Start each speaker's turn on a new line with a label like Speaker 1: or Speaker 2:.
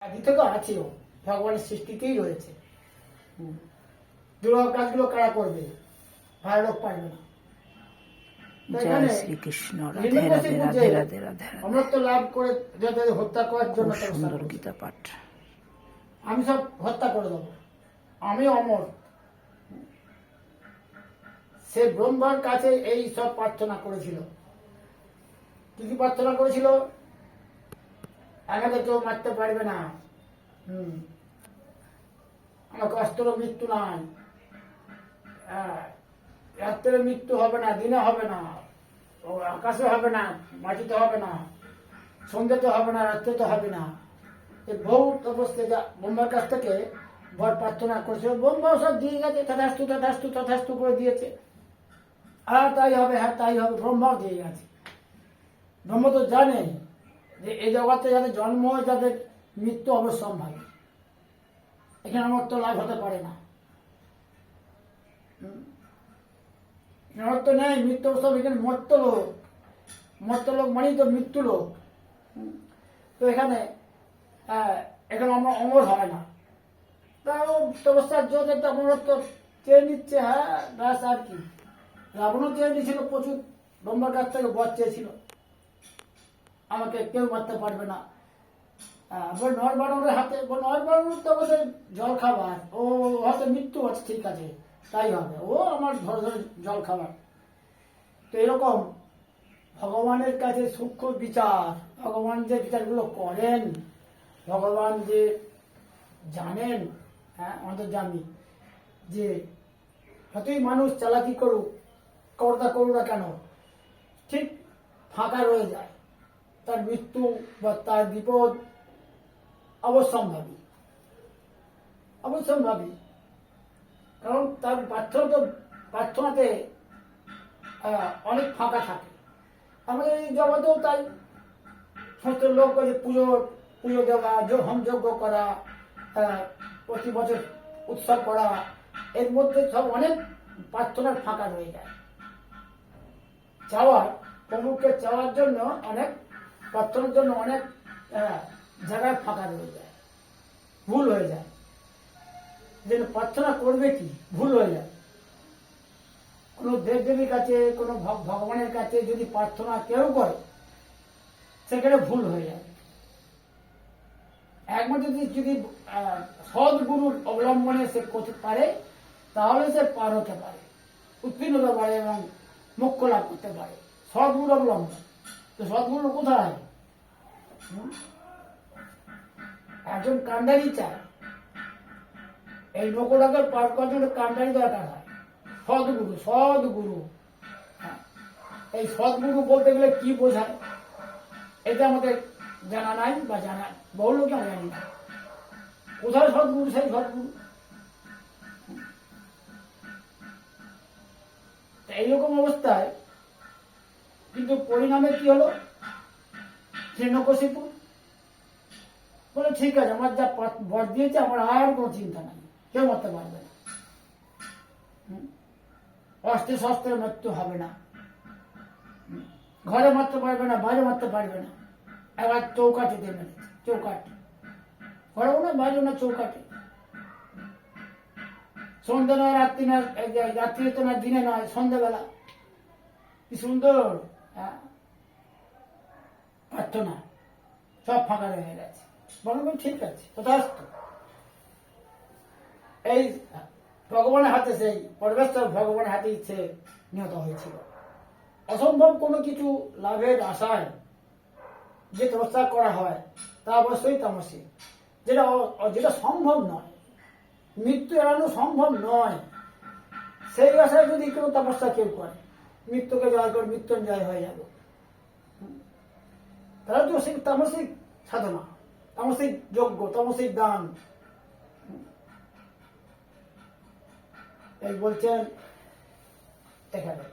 Speaker 1: আদি থেকে আছেও, ভগবানের সৃষ্টিতেই রয়েছে। দুর্লভ কাজগুলো কারা করবে? ভালো লোক পারবে না।
Speaker 2: জয় শ্রীকৃষ্ণ। রাধে রাধে রাধে রাধে রাধে।
Speaker 1: অমরত্ব লাভ করে যাদের হত্যা করার জন্য
Speaker 2: সুন্দর গীতা পাঠ।
Speaker 1: আমি সব হত্যা করে দেবো, আমি অমর। সে ব্রহ্মার কাছে এই সব প্রার্থনা করেছিল। কি প্রার্থনা করেছিল? আমাকে কেউ মারতে পারবে না, আমাকে অস্ত্র মৃত্যু নাই, রাত্রে মৃত্যু হবে না, দিনে হবে না, আকাশে হবে না, মাটিতে হবে না, সন্ধ্যেতে হবে না, রাত্রেতে হবে না। বহু তপস্যা ব্রহ্মার কাছ থেকে বর প্রার্থনা করেছিল। ব্রহ্মাও সব দিয়ে গেছে, তথাস্তু তথাস্তু তথাস্তু করে দিয়েছে। হ্যাঁ তাই হবে, হ্যাঁ তাই হবে, ব্রহ্মাও দিয়ে গেছে। ব্রহ্ম তো জানে যে এই জগতে যাদের জন্ম হয় তাদের মৃত্যু অবশ্যম্ভাবী, এখানে অমরত্ব লাভ হতে পারে না। অমরত্ব নেই, মৃত্যু সব এখানে মর্তলোক। মর্তলোক মানেই তো মৃত্যু লোক। তো এখানে আমরা অমর হয় না। তাও তপস্যার জোরে তো অমরত্ব চেয়ে নিচ্ছে। হ্যাঁ ব্যাস, আর কি। রাবণও চেয়ে নিয়েছিল, প্রচুর ব্রহ্মার কাছ থেকে বর চেয়েছিল, আমাকে কেউ মারতে পারবে না। নরবাণুরের হাতে, নরবাণুর তো আমাদের জল খাবার, ও হয়তো মৃত্যু আছে, ঠিক আছে তাই হবে, ও আমার ধরে ধরে জল খাবার। তো এরকম ভগবানের কাছে সূক্ষ্ম বিচার, ভগবান যে বিচারগুলো করেন, ভগবান যে জানেন, অন্তর্যামী, যে যতই মানুষ চালাকি করুক, করুক না কেন, ঠিক ফাঁকা রয়ে যায়। তার মৃত্যু বা তার বিপদ অবশ্যম্ভাবী, অবশ্যম্ভাবী। কারণ তার প্রার্থনাতে অনেক ফাঁকা থাকে। আমাদের এই জগতেও তাই। সমস্ত লোক পুজো দেওয়া, হোমযজ্ঞ করা, প্রতি বছর উৎসব করা, এর মধ্যে সব অনেক প্রার্থনার ফাঁকা রয়ে যায়। প্রভুকে চাওয়ার জন্য অনেক, প্রার্থনার জন্য অনেক জায়গায় ফাঁকা রয়ে যায়, ভুল হয়ে যায়। যেন প্রার্থনা করবে কি, ভুল হয়ে যায়। কোনো দেবদেবীর কাছে, কোনো ভগবানের কাছে যদি প্রার্থনা কেউ করে, সেখানে ভুল হয়ে যায়। একমাত্র যদি সদ্গুরুর অবলম্বনে সে করতে পারে, তাহলে সে পার হতে পারে, উত্তীর্ণ হতে পারে এবং মোক্ষ লাভ করতে পারে। সদ্গুরু অবলম্বন। তো সদ্গুরু কোথায়? একজন কান্ডারি চায়, এই লোকটাকে পার করার জন্য কান্ডারি দরকার হয়। সদ্গুরু, সদ্গুরু। এই সদ্গুরু বলতে গেলে কি বোঝায়, এটা আমাদের জানা নাই, বা জানা বহু লোক আমরা জানি না। কোথায় সদ্গুরু? সেই সদ্গুরু। এইরকম অবস্থায় কিন্তু পরিণামে কি হলো? হিরণ্যকশিপু বলে, ঠিক আছে, আমার যা বর দিয়েছে, আমার আর কোনো চিন্তা নাই, কেউ মারতে পারবে না, অস্ত্রে শস্ত্রে মৃত্যু হবে না, ঘরে মারতে পারবে না, বাইরে মারতে পারবে না। এবার চৌকাঠে দিয়ে মেরেছে, চৌকাঠ। ঘরেও না, বাইরেও না, চৌকাঠে। সন্ধ্যে নয়, রাত্রি নয়, রাত্রিতে নয়, দিনে নয়, সন্ধ্যেবেলা। কি সুন্দর প্রার্থনা, সব ফাঁকা রয়ে গেছে। বলবেন ঠিক আছে, তথাস্তু। এই ভগবানের হাতে, সেই পরমেশ্বর ভগবানের হাতে ইচ্ছে নিহত হয়েছিল। অসম্ভব কোনো কিছু লাভের আশায় যে তপস্যা করা হয়, তা অবশ্যই তামসিক। যেটা সম্ভব নয়, মৃত্যু এড়ানো সম্ভব নয়, সেই আশায় যদি কেউ তপস্যা কেউ করে, মৃত্যুকে জয় করে মৃত্যুঞ্জয় হয়ে যাবে, তাহলে তো সেই তামসিক সাধনা, তামসিক যজ্ঞ, তামসিক দান। এই বলছেন এখানে।